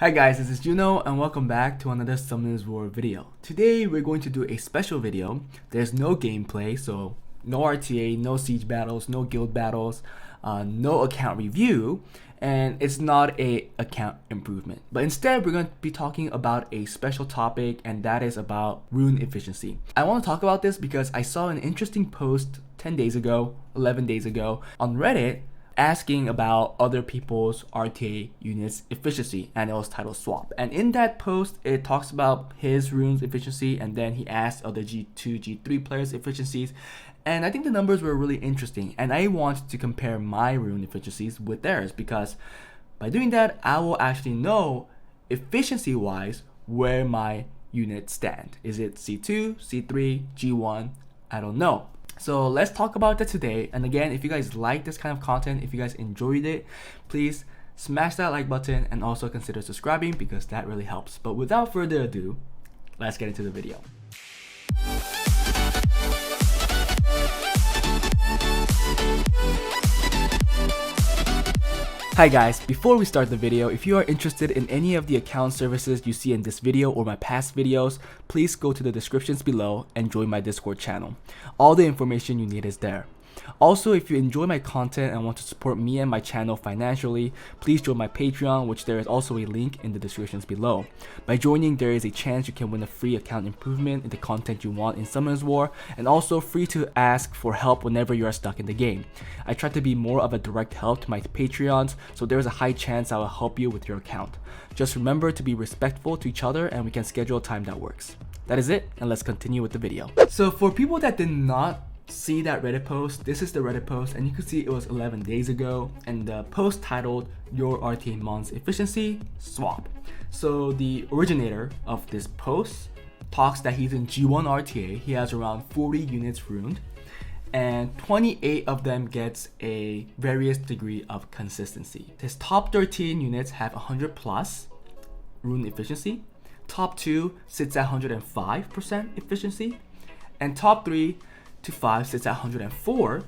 Hi guys, this is Juno and welcome back to another Summoners War video. Today we're going to do a special video. There's no gameplay, so no RTA, no siege battles, no guild battles, no account review, and it's not a account improvement. But instead we're going to be talking about a special topic, and that is about rune efficiency. I want to talk about this because I saw an interesting post 10 days ago, 11 days ago on Reddit asking about other people's RTA units efficiency, and it was titled swap. And in that post it talks about his runes efficiency, and then he asked other G2, G3 players efficiencies, and I think the numbers were really interesting, and I want to compare my rune efficiencies with theirs, because by doing that I will actually know efficiency wise where my units stand. Is it C2, C3, G1? I don't know. So let's talk about that today. And again, if you guys like this kind of content, if you guys enjoyed it, please smash that like button and also consider subscribing, because that really helps. But without further ado, let's get into the video. Hi guys, before we start the video, if you are interested in any of the account services you see in this video or my past videos, please go to the descriptions below and join my Discord channel. All the information you need is there. Also, if you enjoy my content and want to support me and my channel financially, please join my Patreon, which there is also a link in the descriptions below. By joining, there is a chance you can win a free account improvement in the content you want in Summoners War, and also free to ask for help whenever you are stuck in the game. I try to be more of a direct help to my Patreons, so there is a high chance I will help you with your account. Just remember to be respectful to each other, and we can schedule a time that works. That is it, and let's continue with the video. So for people that did not see that Reddit post, this is the Reddit post, and you can see it was 11 days ago, and the post titled "Your RTA Mon's Efficiency Swap." So the originator of this post talks that he's in G1 RTA. He has around 40 units runed, and 28 of them gets a various degree of consistency. His top 13 units have 100 plus rune efficiency, top 2 sits at 105% efficiency, and top 3 to 5 sits at 104,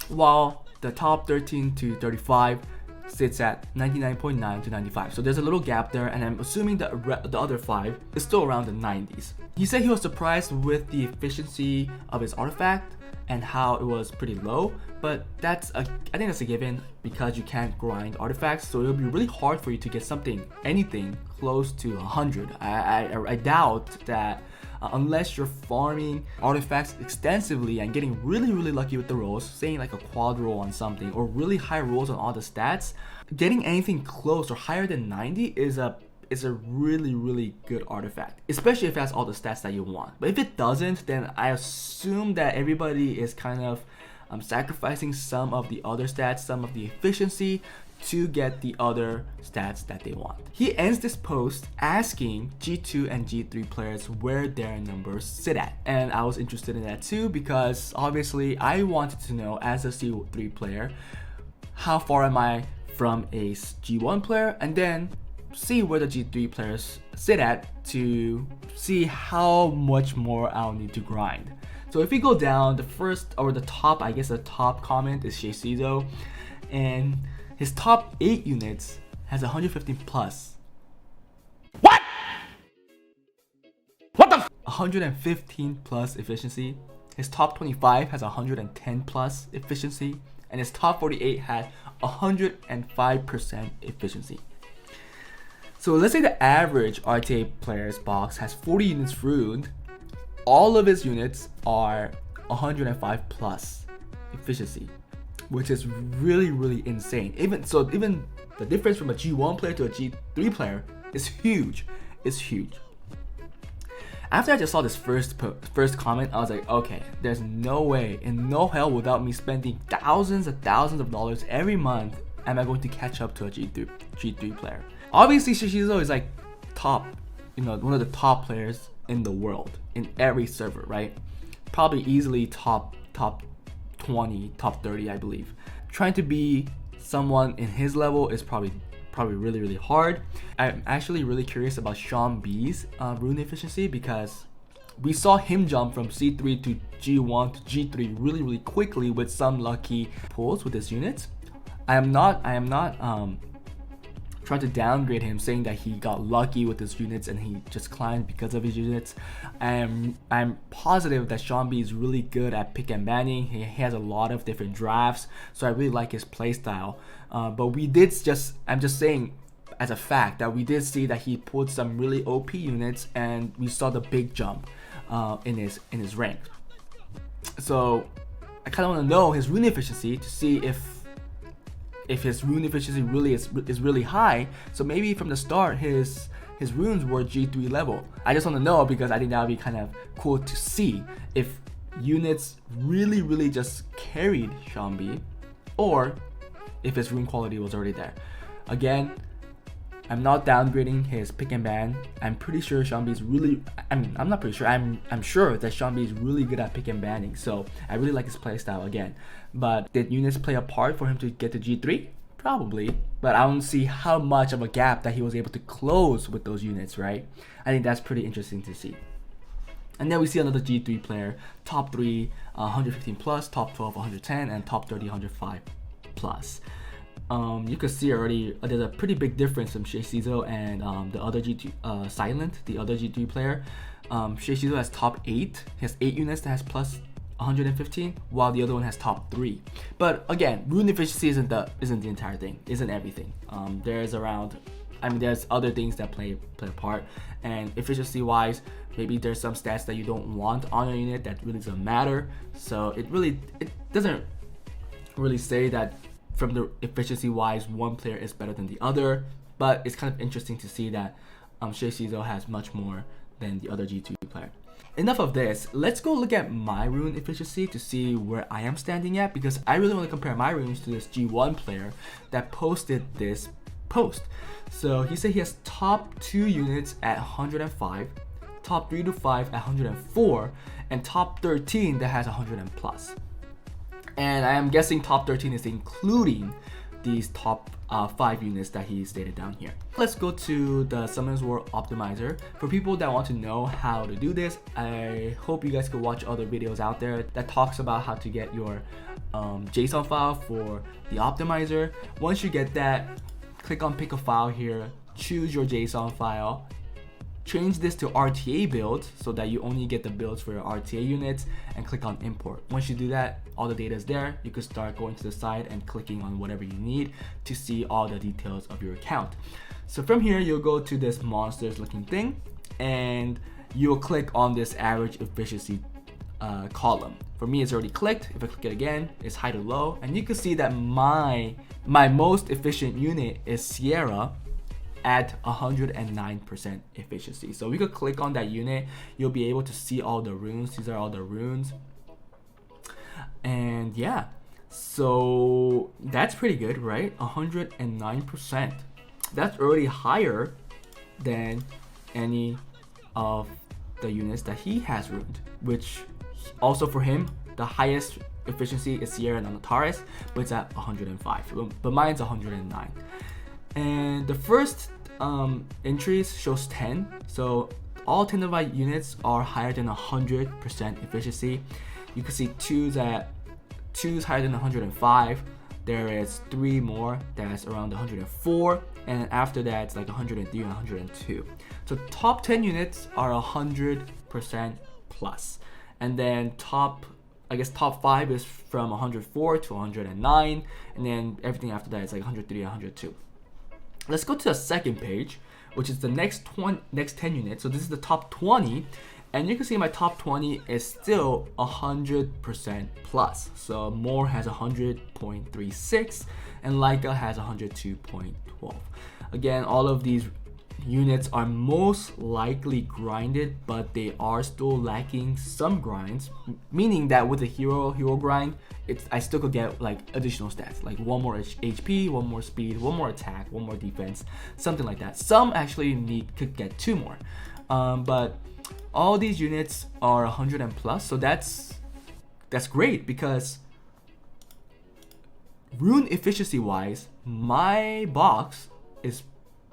while the top 13 to 35 sits at 99.9 to 95. So there's a little gap there, and I'm assuming that the other 5 is still around the 90s. He said he was surprised with the efficiency of his artifact and how it was pretty low, but I think that's a given because you can't grind artifacts, so it'll be really hard for you to get anything close to 100. I doubt that unless you're farming artifacts extensively and getting really lucky with the rolls, saying like a quad roll on something or really high rolls on all the stats, getting anything close or higher than 90 is a really good artifact, especially if it has all the stats that you want. But if it doesn't, then I assume that everybody is kind of sacrificing some of the other stats, some of the efficiency, to get the other stats that they want. He ends this post asking G2 and G3 players where their numbers sit at, and I was interested in that too, because obviously I wanted to know, as a C3 player, how far am I from a G1 player, and then see where the G3 players sit at to see how much more I'll need to grind. So if we go down, the top comment is Shaycizo, and his top 8 units has 115 plus. What the 115 plus efficiency. His top 25 has 110 plus efficiency, and his top 48 had 105% efficiency. So let's say the average RTA player's box has 40 units runed. All of his units are 105 plus efficiency, which is really insane. Even the difference from a G1 player to a G3 player is huge. It's huge. After I just saw this first comment, I was like, okay, there's no way in no hell without me spending thousands of dollars every month am I going to catch up to a G3 player. Obviously, Shaycizo is like top, one of the top players in the world in every server, right? Probably easily top 20, top 30, I believe. Trying to be someone in his level is probably really hard. I'm actually really curious about Sean B's rune efficiency, because we saw him jump from C3 to G1 to G3 really quickly with some lucky pulls with his units. I am not trying to downgrade him, saying that he got lucky with his units and he just climbed because of his units. I'm positive that Sean B is really good at pick and banning. He has a lot of different drafts, so I really like his playstyle. But I'm just saying as a fact that we did see that he pulled some really OP units, and we saw the big jump in his rank. So I kind of want to know his rune efficiency to see if his rune efficiency really is really high. So maybe from the start his runes were G3 level. I just want to know, because I think that would be kind of cool to see if units really just carried Sean B, or if his rune quality was already there. Again, I'm not downgrading his pick and ban. I'm pretty sure Sean B is really, I'm not pretty sure, I'm sure that Sean B is really good at pick and banning. So I really like his playstyle again. But did units play a part for him to get to G3? Probably, but I don't see how much of a gap that he was able to close with those units, right? I think that's pretty interesting to see. And then we see another G3 player, top 3, 115 plus, top 12, 110, and top 30, 105 plus. You could see already there's a pretty big difference from Shay Cizo and the other G2 Silent, the other G3 player. Shay Cizo has top 8. He has 8 units that has plus 115, while the other one has top 3. But again, rune efficiency isn't the entire thing, isn't everything. There's other things that play a part, and efficiency wise, maybe there's some stats that you don't want on your unit that really doesn't matter. So it doesn't really say that from the efficiency wise one player is better than the other, but it's kind of interesting to see that Shay Cizo has much more than the other G2 player. Enough of this, let's go look at my rune efficiency to see where I am standing at, because I really want to compare my runes to this G1 player that posted this post. So he said he has top 2 units at 105, top 3 to 5 at 104, and top 13 that has 100 and plus. And I am guessing top 13 is including these top 5 units that he stated down here. Let's go to the Summoners War Optimizer. For people that want to know how to do this, I hope you guys could watch other videos out there that talks about how to get your JSON file for the optimizer. Once you get that, click on pick a file here, choose your JSON file, change this to RTA build so that you only get the builds for your RTA units, and click on import. Once you do that, all the data is there. You can start going to the side and clicking on whatever you need to see all the details of your account. So from here, you'll go to this monsters looking thing, and you'll click on this average efficiency column. For me, it's already clicked. If I click it again, it's high to low, and you can see that my most efficient unit is Sierra at 109% efficiency. So we could click on that unit. You'll be able to see all the runes. These are all the runes. And yeah, so that's pretty good, right? 109%. That's already higher than any of the units that he has ruined, which also for him, the highest efficiency is Sierra and Antares, but it's at 105, but mine's 109. And the first entries shows 10, so all 10 of my units are higher than 100% efficiency. You can see 2's higher than 105. There is 3 more that's around 104, and after that it's like 103 and 102. So top 10 units are 100% plus, and then top 5 is from 104 to 109, and then everything after that is like 103 and 102. Let's go to the second page, which is the next 10 units. So this is the top 20, and you can see my top 20 is still 100% plus. So Moore has 100.36, and Leica has 102.12. Again, all of these units are most likely grinded, but they are still lacking some grinds, meaning that with the hero grind, I still could get like additional stats, like 1 more HP, 1 more speed, 1 more attack, 1 more defense, something like that. Some actually could get 2 more, but all these units are 100 and plus, so that's great, because rune efficiency wise, my box is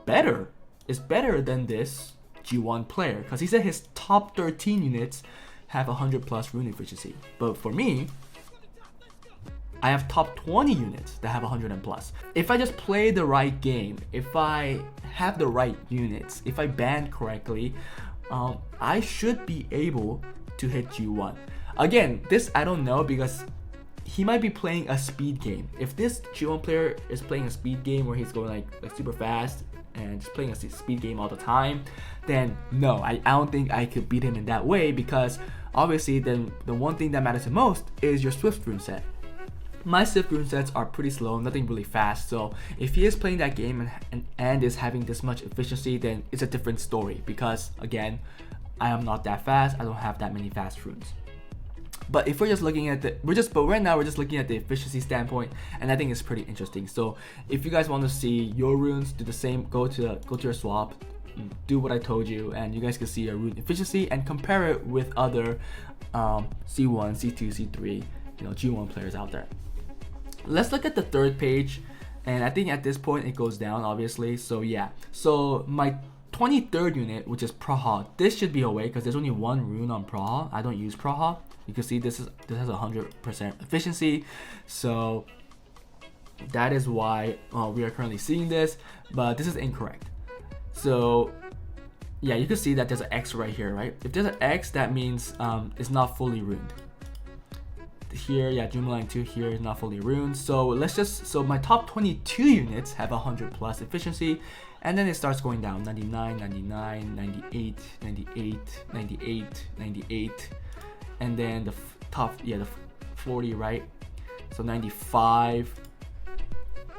better than this G1 player, because he said his top 13 units have 100 plus rune efficiency. But for me, I have top 20 units that have 100 and plus. If I just play the right game, if I have the right units, if I ban correctly, I should be able to hit G1. Again, this I don't know because he might be playing a speed game. If this G1 player is playing a speed game where he's going like super fast and just playing a speed game all the time, then no, I don't think I could beat him in that way, because obviously then the one thing that matters the most is your Swift rune set. My Swift rune sets are pretty slow, nothing really fast, so if he is playing that game and is having this much efficiency, then it's a different story, because again, I am not that fast, I don't have that many fast runes. But if we're just looking at but right now we're just looking at the efficiency standpoint, and I think it's pretty interesting. So if you guys want to see your runes do the same, go to your swap, do what I told you, and you guys can see your rune efficiency and compare it with other C1, C2, C3, G1 players out there. Let's look at the third page, and I think at this point it goes down obviously. So yeah, so my 23rd unit, which is Praha, this should be away because there's only one rune on Praha. I don't use Praha. You can see this has 100% efficiency, so that is why we are currently seeing this, but this is incorrect. So yeah, you can see that there's an X right here, right? If there's an X, that means it's not fully runed. Here, yeah, Juno line 2 here is not fully runed. So so my top 22 units have 100 plus efficiency, and then it starts going down: 99, 99, 98, 98, 98, 98, and then the top, yeah, the 40, right? So 95,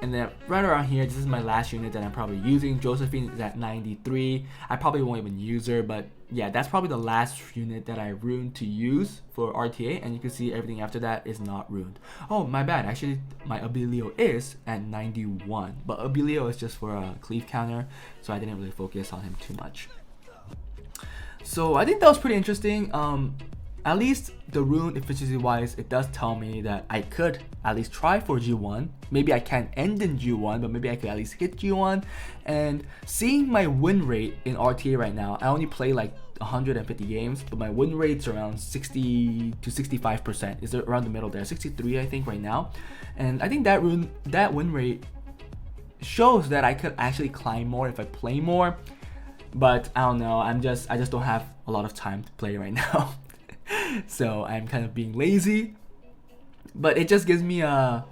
and then right around here, this is my last unit that I'm probably using. Josephine is at 93. I probably won't even use her, but yeah, that's probably the last unit that I runed to use for RTA, and you can see everything after that is not runed. Oh, my bad. Actually, my Abilio is at 91, but Abilio is just for a cleave counter, so I didn't really focus on him too much. So I think that was pretty interesting. At least the rune efficiency wise, it does tell me that I could at least try for G1. Maybe I can't end in G1, but maybe I could at least hit G1. And seeing my win rate in RTA right now, I only play like 150 games, but my win rate's around 60 to 65%. Is it around the middle there? 63, I think, right now. And I think that win rate shows that I could actually climb more if I play more. But I don't know. I just don't have a lot of time to play right now. So I'm kind of being lazy, but it just gives me a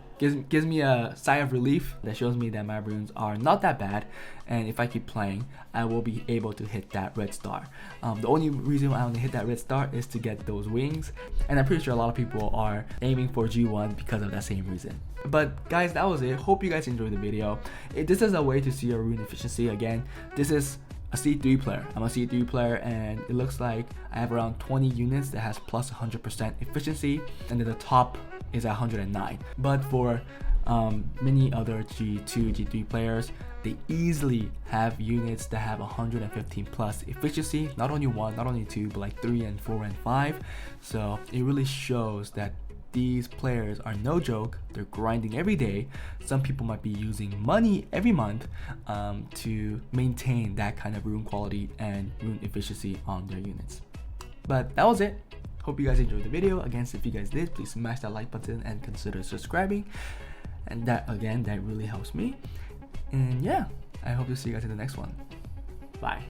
sigh of relief that shows me that my runes are not that bad, and if I keep playing, I will be able to hit that red star. The only reason I want to hit that red star is to get those wings, and I'm pretty sure a lot of people are aiming for G1 because of that same reason. But guys, that was it. Hope you guys enjoyed the video. This is a way to see your rune efficiency. Again, this is a C3 player. I'm a C3 player, and it looks like I have around 20 units that has plus 100% efficiency, and then the top is at 109. But for many other G2, G3 players, they easily have units that have 115 plus efficiency. Not only one, not only two, but like 3 and 4 and 5. So it really shows that these players are no joke. They're grinding every day. Some people might be using money every month to maintain that kind of rune quality and rune efficiency on their units. But that was it. Hope you guys enjoyed the video. Again, if you guys did, please smash that like button and consider subscribing. And that really helps me. And yeah, I hope to see you guys in the next one. Bye.